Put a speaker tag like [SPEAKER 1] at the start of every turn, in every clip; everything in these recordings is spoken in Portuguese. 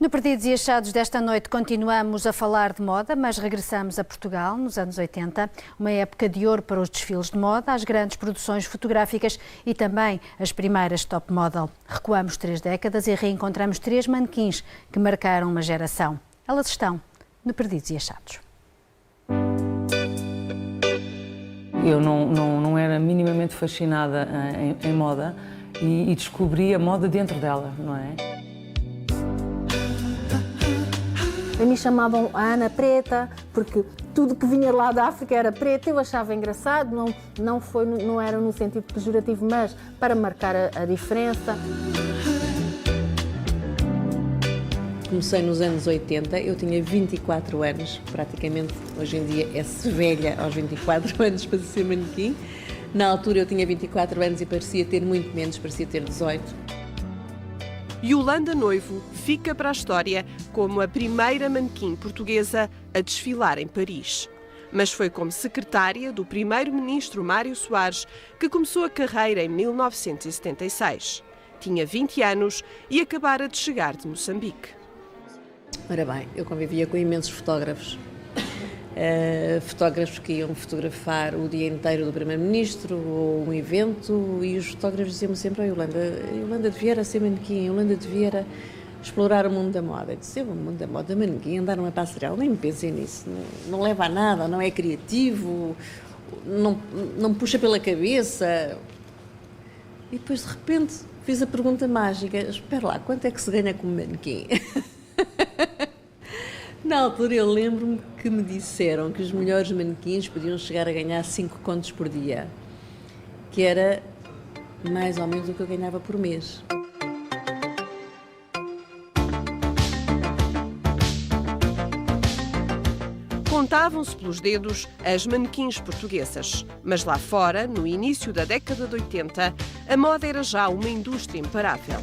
[SPEAKER 1] No Perdidos e Achados desta noite continuamos a falar de moda, mas regressamos a Portugal nos anos 80, uma época de ouro para os desfiles de moda, as grandes produções fotográficas e também as primeiras top model. Recuamos 3 décadas e reencontramos 3 manequins que marcaram uma geração. Elas estão no Perdidos e Achados.
[SPEAKER 2] Eu não era minimamente fascinada em moda e descobri a moda dentro dela, não é?
[SPEAKER 3] A mim chamavam a Ana Preta, porque tudo que vinha lá da África era preto. Eu achava engraçado, não era no sentido pejorativo, mas para marcar a diferença.
[SPEAKER 4] Comecei nos anos 80, eu tinha 24 anos, praticamente hoje em dia é-se velha aos 24 anos para ser manequim. Na altura eu tinha 24 anos e parecia ter muito menos, parecia ter 18.
[SPEAKER 5] Yolanda Noivo fica para a história como a primeira manequim portuguesa a desfilar em Paris. Mas foi como secretária do primeiro-ministro Mário Soares que começou a carreira em 1976. Tinha 20 anos e acabara de chegar de Moçambique.
[SPEAKER 4] Ora bem, eu convivia com imensos fotógrafos. Fotógrafos que iam fotografar o dia inteiro do primeiro-ministro ou um evento, e os fotógrafos diziam-me sempre: Yolanda devia ser manequim, Yolanda devia explorar o mundo da moda. Eu disse: o mundo da moda, manequim, andar numa passarela, nem pensei nisso, não leva a nada, não é criativo, não puxa pela cabeça. E depois de repente fiz a pergunta mágica: espera lá, quanto é que se ganha como manequim? Na altura eu lembro-me que me disseram que os melhores manequins podiam chegar a ganhar 5 contos por dia, que era mais ou menos o que eu ganhava por mês.
[SPEAKER 5] Contavam-se pelos dedos as manequins portuguesas, mas lá fora, no início da década de 80, a moda era já uma indústria imparável.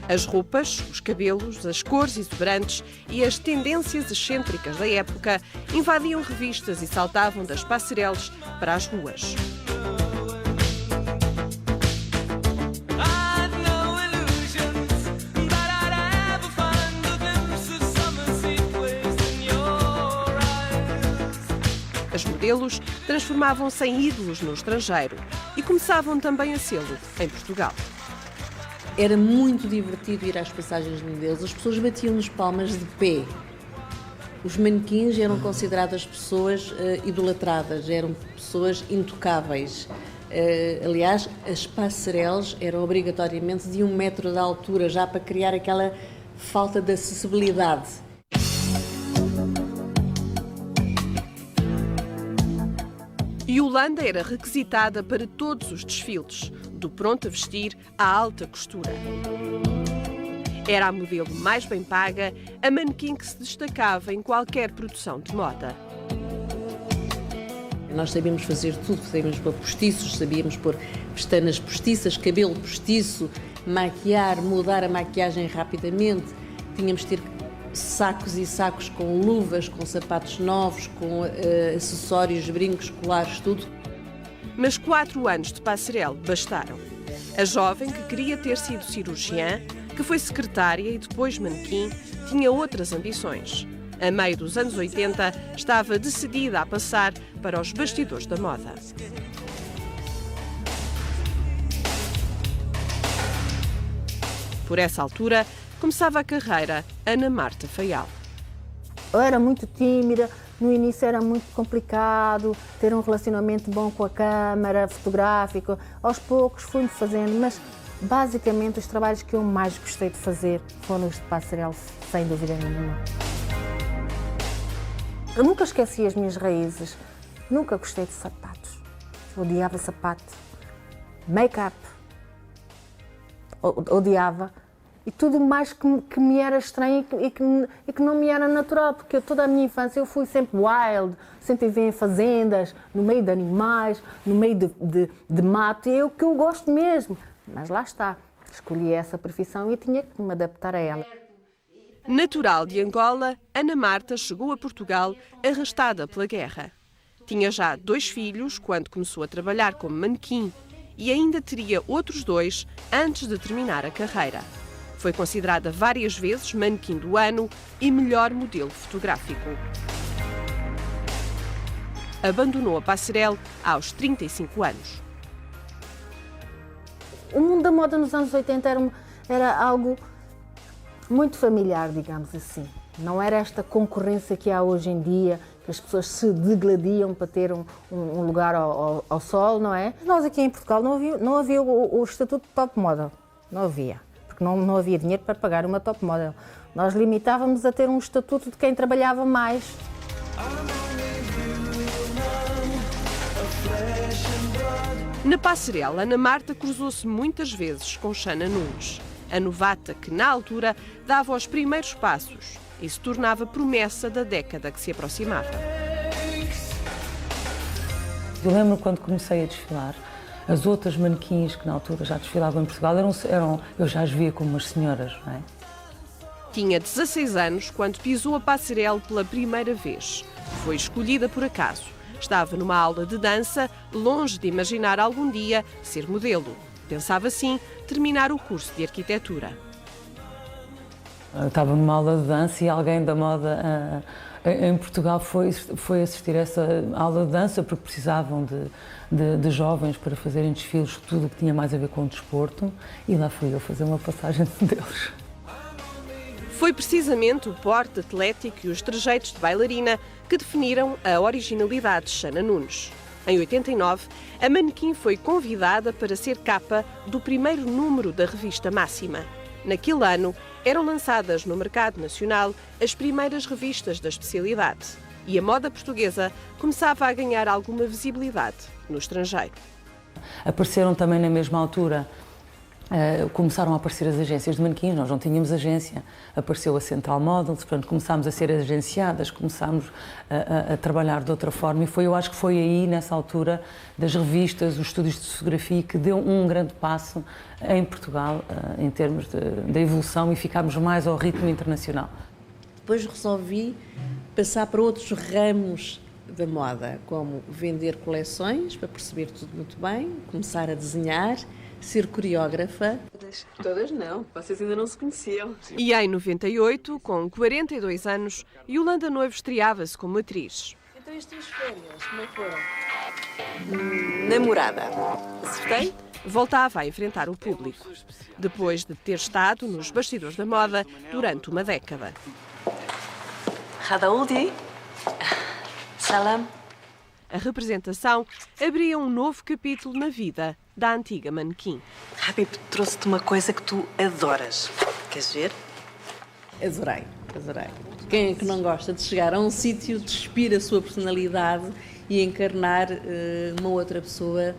[SPEAKER 5] As roupas, os cabelos, as cores exuberantes e as tendências excêntricas da época invadiam revistas e saltavam das passarelas para as ruas. As modelos transformavam-se em ídolos no estrangeiro e começavam também a sê-lo em Portugal.
[SPEAKER 4] Era muito divertido ir às passagens de modelos, as pessoas batiam-nos palmas de pé. Os manequins eram consideradas pessoas idolatradas, eram pessoas intocáveis. Aliás, as passarelas eram obrigatoriamente de 1 metro de altura, já para criar aquela falta de acessibilidade.
[SPEAKER 5] Yolanda era requisitada para todos os desfiles, do pronto a vestir à alta costura. Era a modelo mais bem paga, a manequim que se destacava em qualquer produção de moda.
[SPEAKER 4] Nós sabíamos fazer tudo, sabíamos pôr postiços, sabíamos pôr pestanas postiças, cabelo postiço, maquiar, mudar a maquiagem rapidamente. Tínhamos de ter sacos e sacos com luvas, com sapatos novos, com acessórios, brincos, colares, tudo.
[SPEAKER 5] Mas 4 anos de passarela bastaram. A jovem, que queria ter sido cirurgiã, que foi secretária e depois manequim, tinha outras ambições. A meio dos anos 80, estava decidida a passar para os bastidores da moda. Por essa altura, começava a carreira Ana Marta Faial.
[SPEAKER 3] Eu era muito tímida, no início era muito complicado ter um relacionamento bom com a câmara fotográfica. Aos poucos fui-me fazendo, mas basicamente os trabalhos que eu mais gostei de fazer foram os de passarela, sem dúvida nenhuma. Eu nunca esqueci as minhas raízes, nunca gostei de sapatos. Eu odiava sapato, make-up, odiava. E tudo mais que me era estranho e que não me era natural, porque toda a minha infância eu fui sempre wild, sempre vivi em fazendas, no meio de animais, no meio de mato, e é o que eu gosto mesmo. Mas lá está, escolhi essa profissão e tinha que me adaptar a ela.
[SPEAKER 5] Natural de Angola, Ana Marta chegou a Portugal arrastada pela guerra. Tinha já 2 filhos quando começou a trabalhar como manequim e ainda teria outros 2 antes de terminar a carreira. Foi considerada várias vezes manequim do ano e melhor modelo fotográfico. Abandonou a passarela aos 35 anos.
[SPEAKER 3] O mundo da moda nos anos 80 era algo muito familiar, digamos assim. Não era esta concorrência que há hoje em dia, que as pessoas se degladiam para ter um lugar ao sol, não é? Nós aqui em Portugal não havia o estatuto de top model, não havia, porque não havia dinheiro para pagar uma top model. Nós limitávamos a ter um estatuto de quem trabalhava mais.
[SPEAKER 5] Na passarela, Ana Marta cruzou-se muitas vezes com Xana Nunes, a novata que, na altura, dava os primeiros passos e se tornava promessa da década que se aproximava.
[SPEAKER 2] Eu lembro quando comecei a desfilar, as outras manequins que na altura já desfilavam em Portugal, eu já as via como umas senhoras, não é?
[SPEAKER 5] Tinha 16 anos quando pisou a passarela pela primeira vez. Foi escolhida por acaso. Estava numa aula de dança, longe de imaginar algum dia ser modelo. Pensava, sim, terminar o curso de arquitetura.
[SPEAKER 2] Eu estava numa aula de dança e alguém da moda em Portugal foi assistir a essa aula de dança porque precisavam de jovens para fazerem desfiles, tudo o que tinha mais a ver com o desporto, e lá fui eu fazer uma passagem deles.
[SPEAKER 5] Foi precisamente o porte atlético e os trejeitos de bailarina que definiram a originalidade de Xana Nunes. Em 89, a manequim foi convidada para ser capa do primeiro número da revista Máxima. Naquele ano, eram lançadas no mercado nacional as primeiras revistas da especialidade e a moda portuguesa começava a ganhar alguma visibilidade no estrangeiro.
[SPEAKER 2] Apareceram também na mesma altura, começaram a aparecer as agências de manequins, nós não tínhamos agência, apareceu a Central Models, portanto começámos a ser agenciadas, começámos a trabalhar de outra forma e eu acho que foi aí, nessa altura, das revistas, os estúdios de fotografia, que deu um grande passo em Portugal, em termos de evolução, e ficámos mais ao ritmo internacional.
[SPEAKER 4] Depois resolvi passar para outros ramos da moda, como vender coleções, para perceber tudo muito bem, começar a desenhar, ser coreógrafa.
[SPEAKER 6] Todas não, vocês ainda não se conheciam.
[SPEAKER 5] E em 98, com 42 anos, Yolanda Noivo estreava-se como atriz.
[SPEAKER 6] Então as tuas férias, como é que foram? Namorada. Acertei?
[SPEAKER 5] Voltava a enfrentar o público, depois de ter estado nos bastidores da moda durante uma década.
[SPEAKER 6] Hadaoudi. Salam.
[SPEAKER 5] A representação abria um novo capítulo na vida da antiga manequim.
[SPEAKER 6] Habib trouxe-te uma coisa que tu adoras. Queres ver?
[SPEAKER 4] Adorei. Quem é que não gosta de chegar a um sítio, despir a sua personalidade e encarnar uma outra pessoa,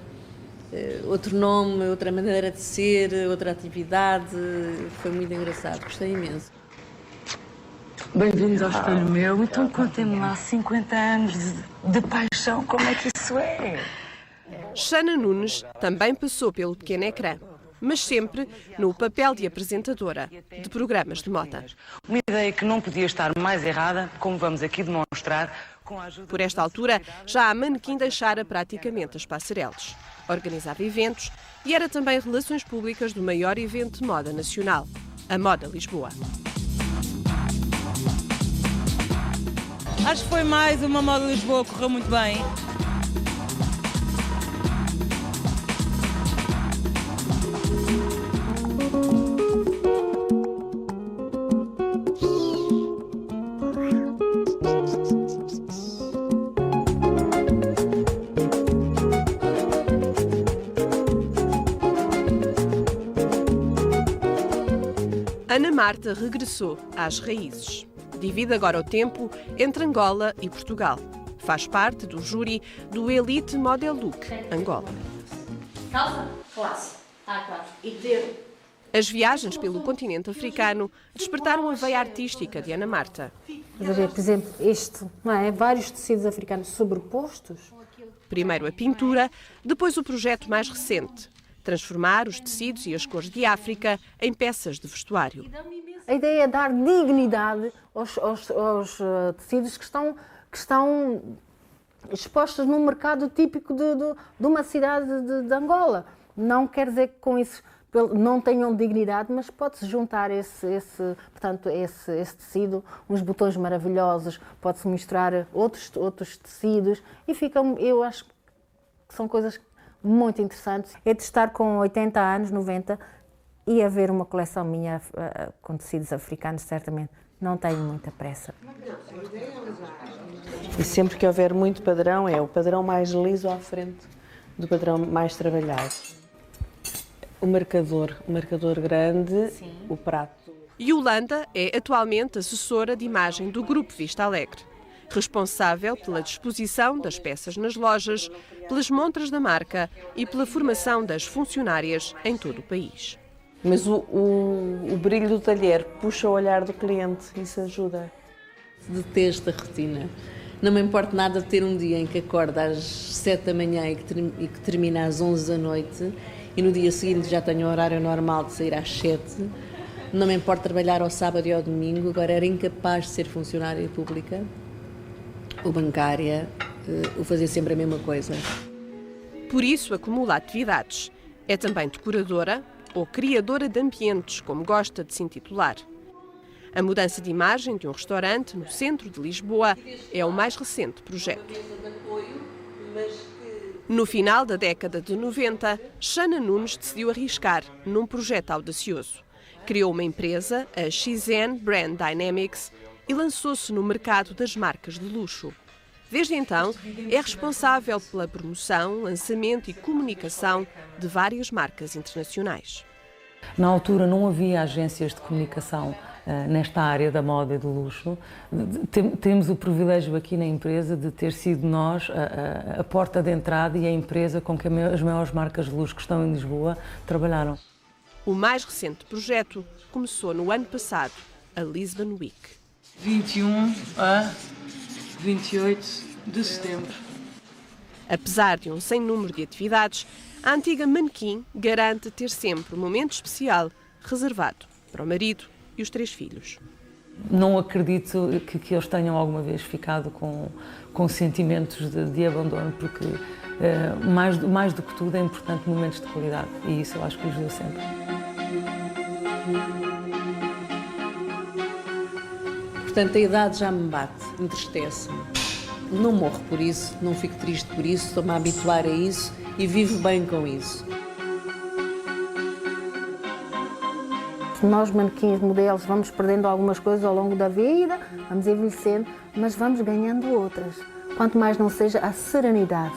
[SPEAKER 4] outro nome, outra maneira de ser, outra atividade? Foi muito engraçado, gostei imenso.
[SPEAKER 7] Bem-vindos ao espelho meu. Então contem-me lá 50 anos de paixão, como é que isso é?
[SPEAKER 5] Xana Nunes também passou pelo pequeno ecrã, mas sempre no papel de apresentadora de programas de moda.
[SPEAKER 7] Uma ideia que não podia estar mais errada, como vamos aqui demonstrar, com a ajuda...
[SPEAKER 5] Por esta altura, já a manequim deixara praticamente as passarelas. Organizava eventos e era também relações públicas do maior evento de moda nacional, a Moda Lisboa.
[SPEAKER 8] Acho que foi mais uma Moda Lisboa, correu muito bem.
[SPEAKER 5] Ana Marta regressou às raízes. Divide agora o tempo entre Angola e Portugal. Faz parte do júri do Elite Model Look Angola.
[SPEAKER 9] Calça, classe, claro. E dedo.
[SPEAKER 5] As viagens pelo continente africano despertaram a veia artística de Ana Marta.
[SPEAKER 3] Por exemplo, não é? Vários tecidos africanos sobrepostos.
[SPEAKER 5] Primeiro a pintura, depois o projeto mais recente, transformar os tecidos e as cores de África em peças de vestuário.
[SPEAKER 3] A ideia é dar dignidade aos tecidos que estão expostos num mercado típico de uma cidade de Angola. Não quer dizer que com isso não tenham dignidade, mas pode-se juntar esse tecido, uns botões maravilhosos, pode-se misturar outros tecidos e eu acho que são coisas muito interessantes. É de estar com 80 anos, 90 e haver uma coleção minha com tecidos africanos, certamente. Não tenho muita pressa.
[SPEAKER 10] E sempre que houver muito padrão, é o padrão mais liso à frente do padrão mais trabalhado. O marcador grande, sim. O prato.
[SPEAKER 5] Yolanda é atualmente assessora de imagem do Grupo Vista Alegre, responsável pela disposição das peças nas lojas, pelas montras da marca e pela formação das funcionárias em todo o país.
[SPEAKER 10] Mas o brilho do talher puxa o olhar do cliente, isso ajuda.
[SPEAKER 4] Detesto a rotina. Não me importa nada de ter um dia em que acordo às 7 da manhã e que termina às 11 da noite e no dia seguinte já tenho o horário normal de sair às 7. Não me importa trabalhar ao sábado e ao domingo. Agora era incapaz de ser funcionária pública ou bancária, ou fazer sempre a mesma coisa.
[SPEAKER 5] Por isso acumula atividades. É também decoradora ou criadora de ambientes, como gosta de se intitular. A mudança de imagem de um restaurante no centro de Lisboa é o mais recente projeto. No final da década de 90, Xana Nunes decidiu arriscar num projeto audacioso. Criou uma empresa, a XN Brand Dynamics, e lançou-se no mercado das marcas de luxo. Desde então, é responsável pela promoção, lançamento e comunicação de várias marcas internacionais.
[SPEAKER 2] Na altura não havia agências de comunicação nesta área da moda e do luxo. Temos o privilégio aqui na empresa de ter sido nós a porta de entrada e a empresa com que as maiores marcas de luxo que estão em Lisboa trabalharam.
[SPEAKER 5] O mais recente projeto começou no ano passado, a Lisbon Week.
[SPEAKER 8] 21 a 28 de setembro.
[SPEAKER 5] Apesar de um sem número de atividades, a antiga manequim garante ter sempre um momento especial reservado para o marido e os 3 filhos.
[SPEAKER 2] Não acredito que eles tenham alguma vez ficado com sentimentos de abandono, porque mais do que tudo é importante momentos de qualidade e isso eu acho que lhes dou sempre.
[SPEAKER 4] Portanto, a idade já me bate, entristece-me. Não morro por isso, não fico triste por isso, estou-me a habituar a isso e vivo bem com isso.
[SPEAKER 3] Nós, manequins, modelos, vamos perdendo algumas coisas ao longo da vida, vamos envelhecendo, mas vamos ganhando outras. Quanto mais não seja a serenidade.